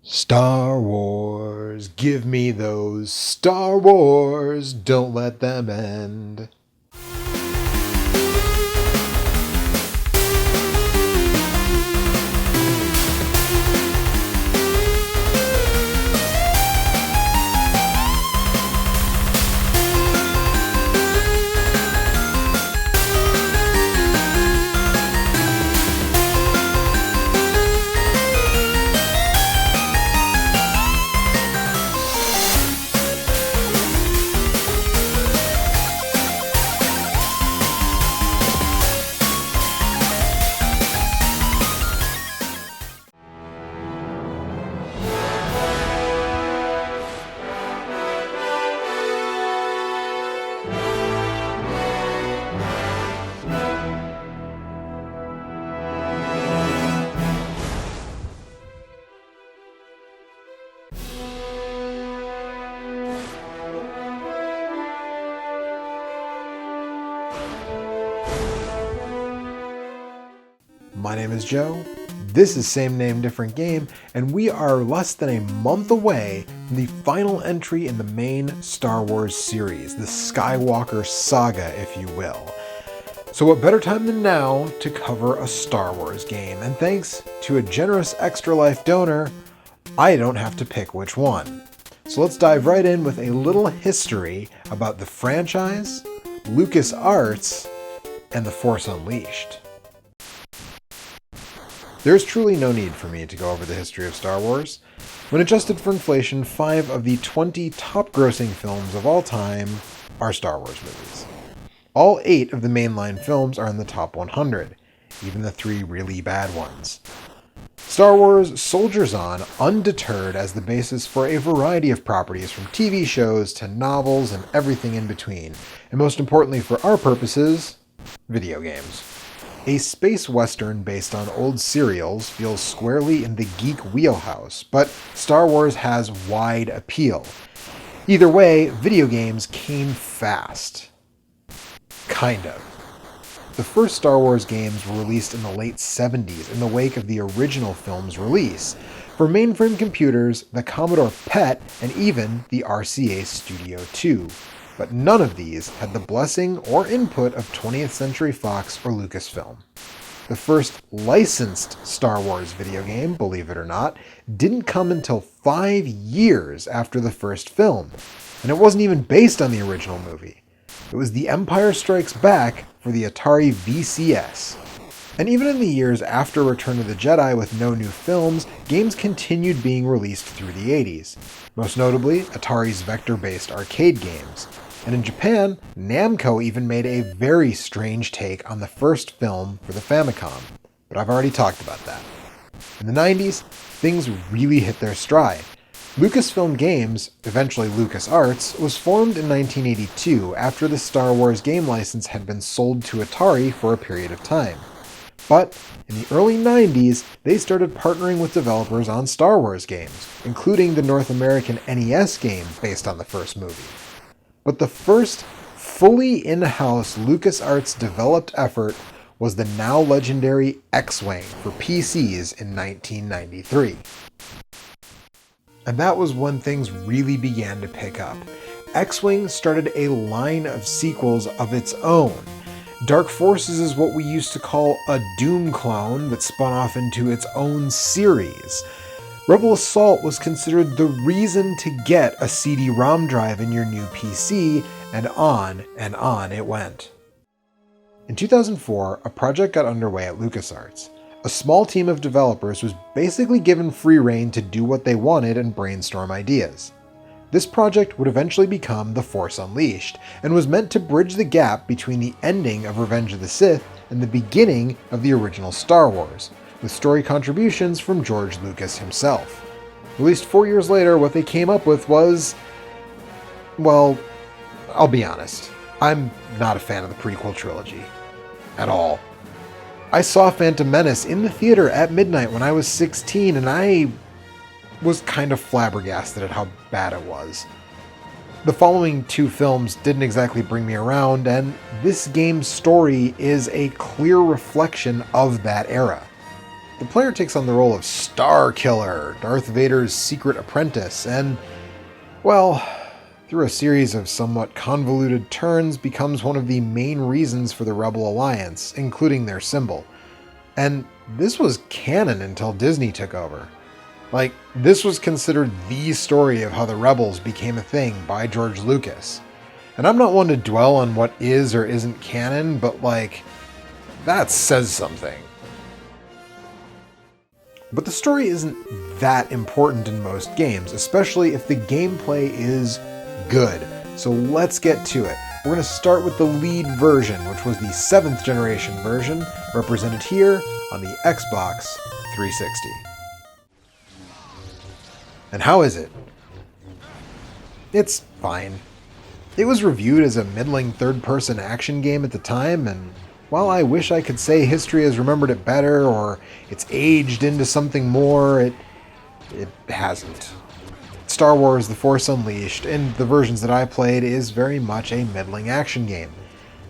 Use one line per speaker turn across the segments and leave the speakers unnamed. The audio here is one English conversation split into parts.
Star Wars, give me those Star Wars, don't let them end. My name is Joe, this is Same Name Different Game, and we are less than a month away from the final entry in the main Star Wars series, the Skywalker saga, if you will. So what better time than now to cover a Star Wars game, and thanks to a generous Extra Life donor, I don't have to pick which one. So let's dive right in with a little history about the franchise, LucasArts, and The Force Unleashed. There's truly no need for me to go over the history of Star Wars. When adjusted for inflation, 5 of the 20 top-grossing films of all time are Star Wars movies. All 8 of the mainline films are in the top 100, even the 3 really bad ones. Star Wars soldiers on undeterred as the basis for a variety of properties, from TV shows to novels and everything in between, and most importantly for our purposes, video games. A space western based on old serials feels squarely in the geek wheelhouse, but Star Wars has wide appeal. Either way, video games came fast. Kind of. The first Star Wars games were released in the late 70s in the wake of the original film's release, for mainframe computers, the Commodore PET, and even the RCA Studio 2. But none of these had the blessing or input of 20th Century Fox or Lucasfilm. The first licensed Star Wars video game, believe it or not, didn't come until 5 years after the first film, and it wasn't even based on the original movie. It was The Empire Strikes Back for the Atari VCS. And even in the years after Return of the Jedi with no new films, games continued being released through the 80s, most notably Atari's vector-based arcade games. And in Japan, Namco even made a very strange take on the first film for the Famicom, but I've already talked about that. In the 90s, things really hit their stride. Lucasfilm Games, eventually LucasArts, was formed in 1982 after the Star Wars game license had been sold to Atari for a period of time. But in the early 90s, they started partnering with developers on Star Wars games, including the North American NES game based on the first movie. But the first fully in-house LucasArts developed effort was the now legendary X-Wing for PCs in 1993. And that was when things really began to pick up. X-Wing started a line of sequels of its own. Dark Forces is what we used to call a Doom clone that spun off into its own series. Rebel Assault was considered the reason to get a CD-ROM drive in your new PC, and on it went. In 2004, a project got underway at LucasArts. A small team of developers was basically given free rein to do what they wanted and brainstorm ideas. This project would eventually become The Force Unleashed, and was meant to bridge the gap between the ending of Revenge of the Sith and the beginning of the original Star Wars, with story contributions from George Lucas himself. Released 4 years later, what they came up with was, well, I'll be honest, I'm not a fan of the prequel trilogy. At all. I saw Phantom Menace in the theater at midnight when I was 16, and I was kind of flabbergasted at how bad it was. The following 2 films didn't exactly bring me around, and this game's story is a clear reflection of that era. the player takes on the role of Star Killer, Darth Vader's secret apprentice, and, well, through a series of somewhat convoluted turns, becomes one of the main reasons for the Rebel Alliance, including their symbol. And this was canon until Disney took over. Like, this was considered the story of how the Rebels became a thing by George Lucas. And I'm not one to dwell on what is or isn't canon, but like, that says something. But the story isn't that important in most games, especially if the gameplay is good. So let's get to it. We're going to start with the lead version, which was the 7th generation version, represented here on the Xbox 360. And how is it? It's fine. It was reviewed as a middling third-person action game at the time, and while I wish I could say history has remembered it better or it's aged into something more, it hasn't. Star Wars The Force Unleashed, in the versions that I played, is very much a middling action game.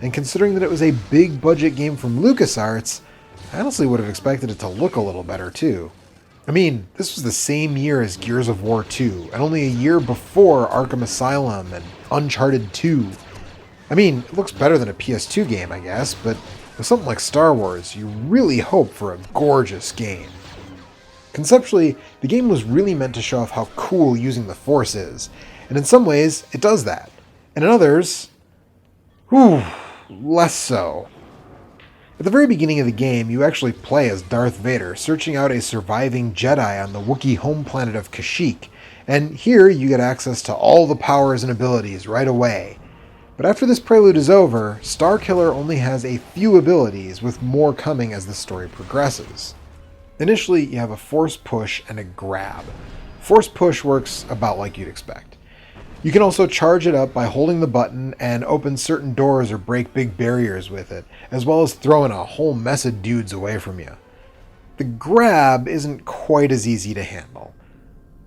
And considering that it was a big-budget game from LucasArts, I honestly would have expected it to look a little better too. I mean, this was the same year as Gears of War 2, and only a year before Arkham Asylum and Uncharted 2. I mean, it looks better than a PS2 game, I guess, but with something like Star Wars, you really hope for a gorgeous game. Conceptually, the game was really meant to show off how cool using the Force is, and in some ways, it does that. And in others, less so. At the very beginning of the game, you actually play as Darth Vader, searching out a surviving Jedi on the Wookiee home planet of Kashyyyk, and here you get access to all the powers and abilities right away. But after this prelude is over, Star Killer only has a few abilities, with more coming as the story progresses. Initially, you have a Force Push and a Grab. Force Push works about like you'd expect. You can also charge it up by holding the button and open certain doors or break big barriers with it, as well as throwing a whole mess of dudes away from you. The Grab isn't quite as easy to handle.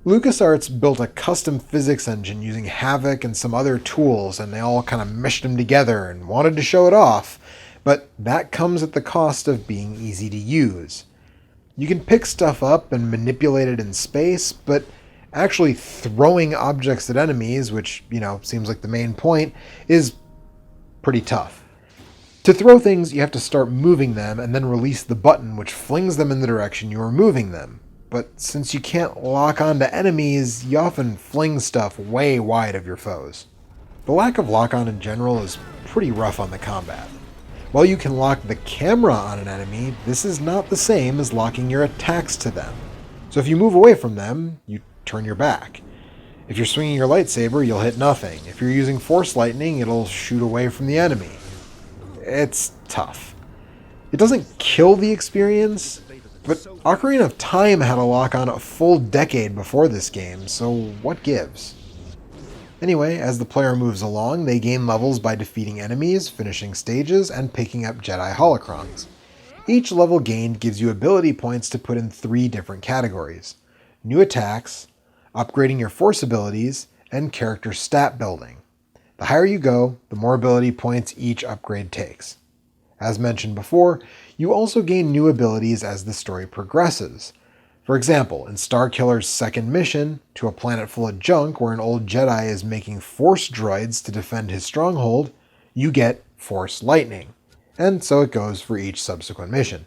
LucasArts built a custom physics engine using Havoc and some other tools, and they all kind of meshed them together and wanted to show it off, but that comes at the cost of being easy to use. You can pick stuff up and manipulate it in space, but actually throwing objects at enemies, which, seems like the main point, is pretty tough. To throw things, you have to start moving them and then release the button, which flings them in the direction you are moving them. But since you can't lock onto enemies, you often fling stuff way wide of your foes. The lack of lock-on in general is pretty rough on the combat. While you can lock the camera on an enemy, this is not the same as locking your attacks to them. So if you move away from them, you turn your back. If you're swinging your lightsaber, you'll hit nothing. If you're using Force Lightning, it'll shoot away from the enemy. It's tough. It doesn't kill the experience, but Ocarina of Time had a lock-on a full decade before this game, so what gives? Anyway, as the player moves along, they gain levels by defeating enemies, finishing stages, and picking up Jedi holocrons. Each level gained gives you ability points to put in 3 different categories: new attacks, upgrading your Force abilities, and character stat building. The higher you go, the more ability points each upgrade takes. As mentioned before, you also gain new abilities as the story progresses. For example, in Star Killer's second mission, to a planet full of junk where an old Jedi is making Force droids to defend his stronghold, you get Force Lightning. And so it goes for each subsequent mission.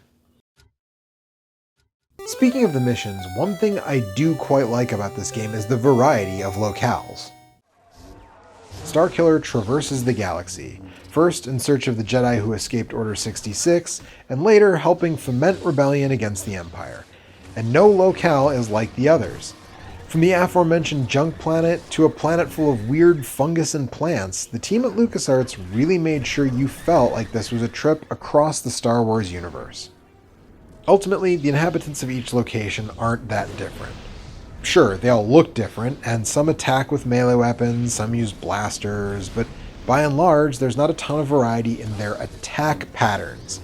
Speaking of the missions, one thing I do quite like about this game is the variety of locales. Star Killer traverses the galaxy, first in search of the Jedi who escaped Order 66, and later helping foment rebellion against the Empire. And no locale is like the others. From the aforementioned junk planet to a planet full of weird fungus and plants, the team at LucasArts really made sure you felt like this was a trip across the Star Wars universe. Ultimately, the inhabitants of each location aren't that different. Sure, they all look different, and some attack with melee weapons, some use blasters, but by and large, there's not a ton of variety in their attack patterns.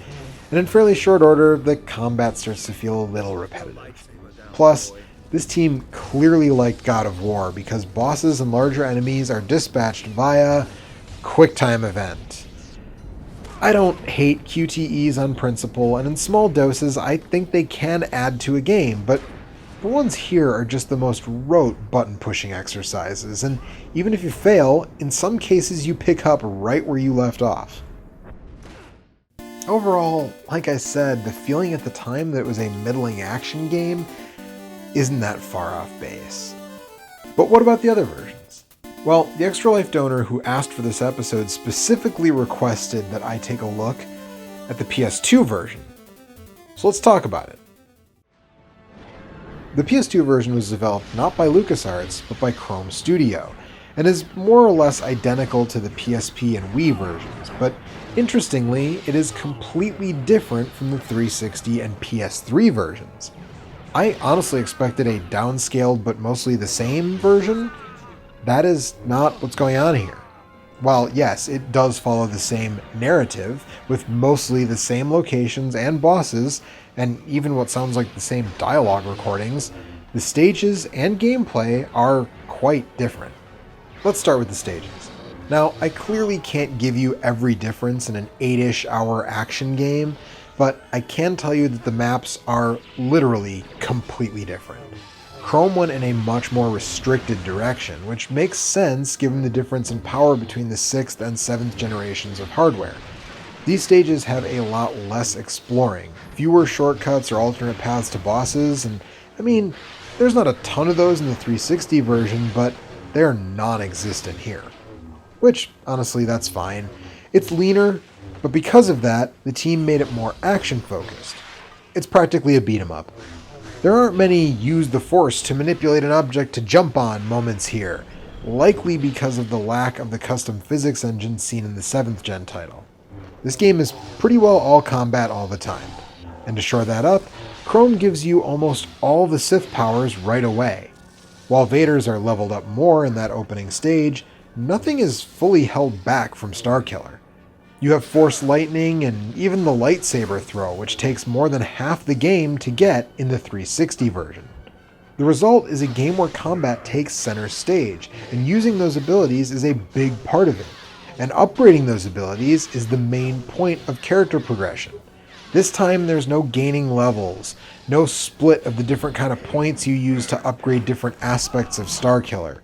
And in fairly short order, the combat starts to feel a little repetitive. Plus, this team clearly liked God of War because bosses and larger enemies are dispatched via QuickTime event. I don't hate QTEs on principle, and in small doses I think they can add to a game, but the ones here are just the most rote button-pushing exercises, and even if you fail, in some cases you pick up right where you left off. Overall, like I said, the feeling at the time that it was a middling action game isn't that far off base. But what about the other versions? Well, the Extra Life donor who asked for this episode specifically requested that I take a look at the PS2 version. So let's talk about it. The PS2 version was developed not by LucasArts, but by Chrome Studio, and is more or less identical to the PSP and Wii versions, but interestingly, it is completely different from the 360 and PS3 versions. I honestly expected a downscaled but mostly the same version. That is not what's going on here. While yes, it does follow the same narrative, with mostly the same locations and bosses, and even what sounds like the same dialogue recordings, the stages and gameplay are quite different. Let's start with the stages. Now, I clearly can't give you every difference in an 8-ish hour action game, but I can tell you that the maps are literally completely different. Chrome went in a much more restricted direction, which makes sense given the difference in power between the 6th and 7th generations of hardware. These stages have a lot less exploring, fewer shortcuts or alternate paths to bosses, and I mean, there's not a ton of those in the 360 version, but they're non-existent here. Which, honestly, that's fine. It's leaner, but because of that, the team made it more action-focused. It's practically a beat-em-up. There aren't many use the force to manipulate an object to jump on moments here, likely because of the lack of the custom physics engine seen in the 7th gen title. This game is pretty well all combat all the time, and to shore that up, Chrome gives you almost all the Sith powers right away. While Vader's are leveled up more in that opening stage, nothing is fully held back from Starkiller. You have Force Lightning and even the lightsaber throw, which takes more than half the game to get in the 360 version. The result is a game where combat takes center stage, and using those abilities is a big part of it. And upgrading those abilities is the main point of character progression. This time there's no gaining levels, no split of the different kind of points you use to upgrade different aspects of Starkiller.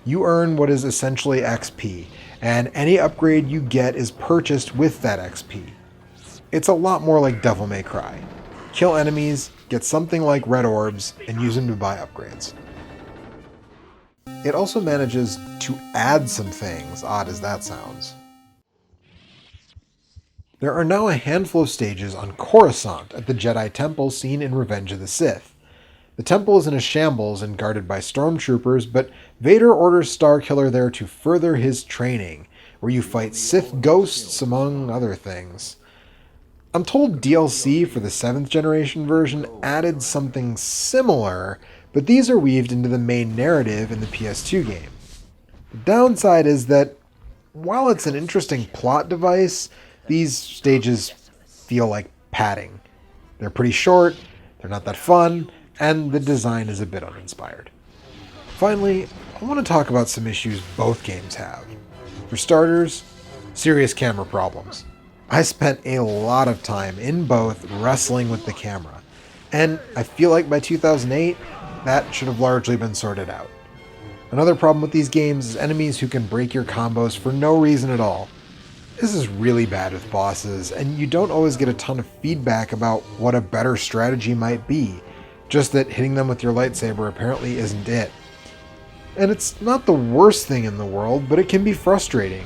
You earn what is essentially XP, and any upgrade you get is purchased with that XP. It's a lot more like Devil May Cry. Kill enemies, get something like red orbs, and use them to buy upgrades. It also manages to add some things, odd as that sounds. There are now a handful of stages on Coruscant at the Jedi Temple seen in Revenge of the Sith. The temple is in a shambles and guarded by stormtroopers, but Vader orders Starkiller there to further his training, where you fight Sith ghosts, among other things. I'm told DLC for the 7th generation version added something similar, but these are weaved into the main narrative in the PS2 game. The downside is that, while it's an interesting plot device, these stages feel like padding. They're pretty short, they're not that fun, and the design is a bit uninspired. Finally, I want to talk about some issues both games have. For starters, serious camera problems. I spent a lot of time in both wrestling with the camera, and I feel like by 2008, that should have largely been sorted out. Another problem with these games is enemies who can break your combos for no reason at all. This is really bad with bosses, and you don't always get a ton of feedback about what a better strategy might be, just that hitting them with your lightsaber apparently isn't it. And it's not the worst thing in the world, but it can be frustrating.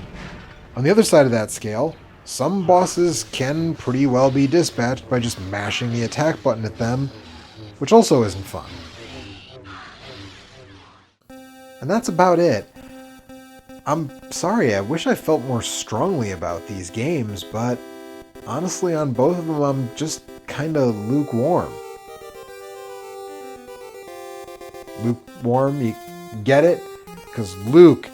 On the other side of that scale, some bosses can pretty well be dispatched by just mashing the attack button at them, which also isn't fun. And that's about it. I'm sorry, I wish I felt more strongly about these games, but honestly on both of them I'm just kinda lukewarm. Lukewarm, you get it? Because Luke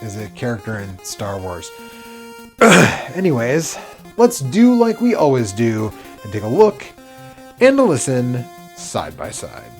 is a character in Star Wars. Anyways, let's do like we always do and take a look and a listen side by side.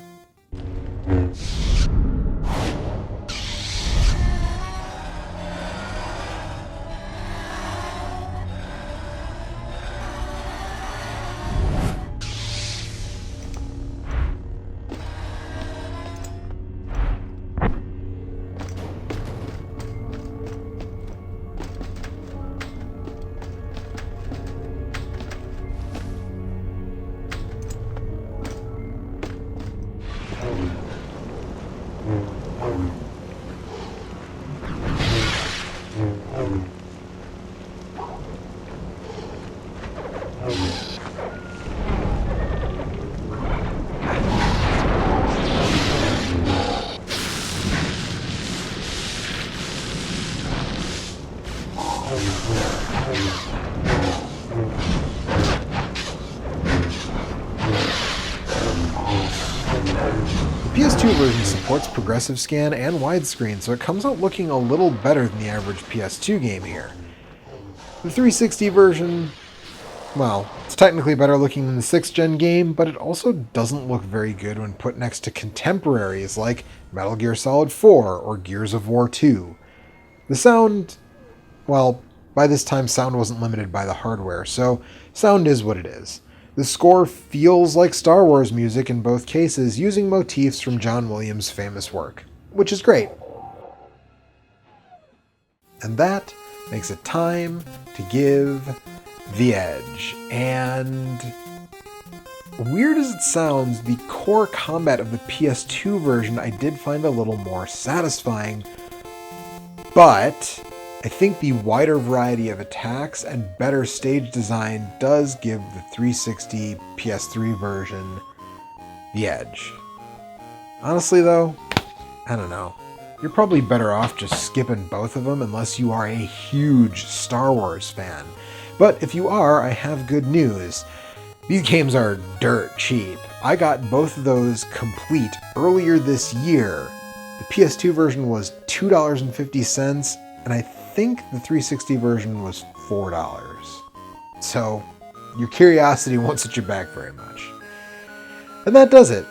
The PS2 version supports progressive scan and widescreen, so it comes out looking a little better than the average PS2 game here. The 360 version, well, it's technically better looking than the 6th gen game, but it also doesn't look very good when put next to contemporaries like Metal Gear Solid 4 or Gears of War 2. The sound, well, by this time sound wasn't limited by the hardware, so sound is what it is. The score feels like Star Wars music in both cases, using motifs from John Williams' famous work, which is great. And that makes it time to give The Edge. And weird as it sounds, the core combat of the PS2 version I did find a little more satisfying, but I think the wider variety of attacks and better stage design does give the 360 PS3 version the edge. Honestly though, I don't know. You're probably better off just skipping both of them unless you are a huge Star Wars fan. But if you are, I have good news. These games are dirt cheap. I got both of those complete earlier this year. The PS2 version was $2.50, and I think the 360 version was $4. So your curiosity won't set you back very much. And that does it.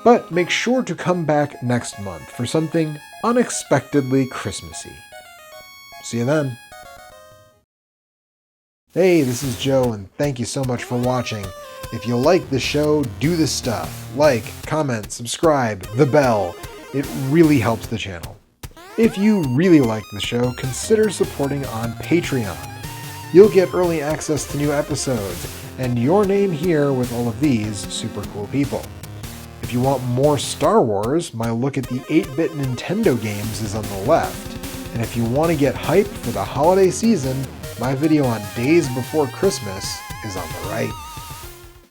But make sure to come back next month for something unexpectedly Christmassy. See you then. Hey, this is Joe, and thank you so much for watching. If you like the show, do this stuff. Like, comment, subscribe, the bell. It really helps the channel. If you really like the show, consider supporting on Patreon. You'll get early access to new episodes, and your name here with all of these super cool people. If you want more Star Wars, my look at the 8-bit Nintendo games is on the left. And if you want to get hype for the holiday season, my video on Days Before Christmas is on the right.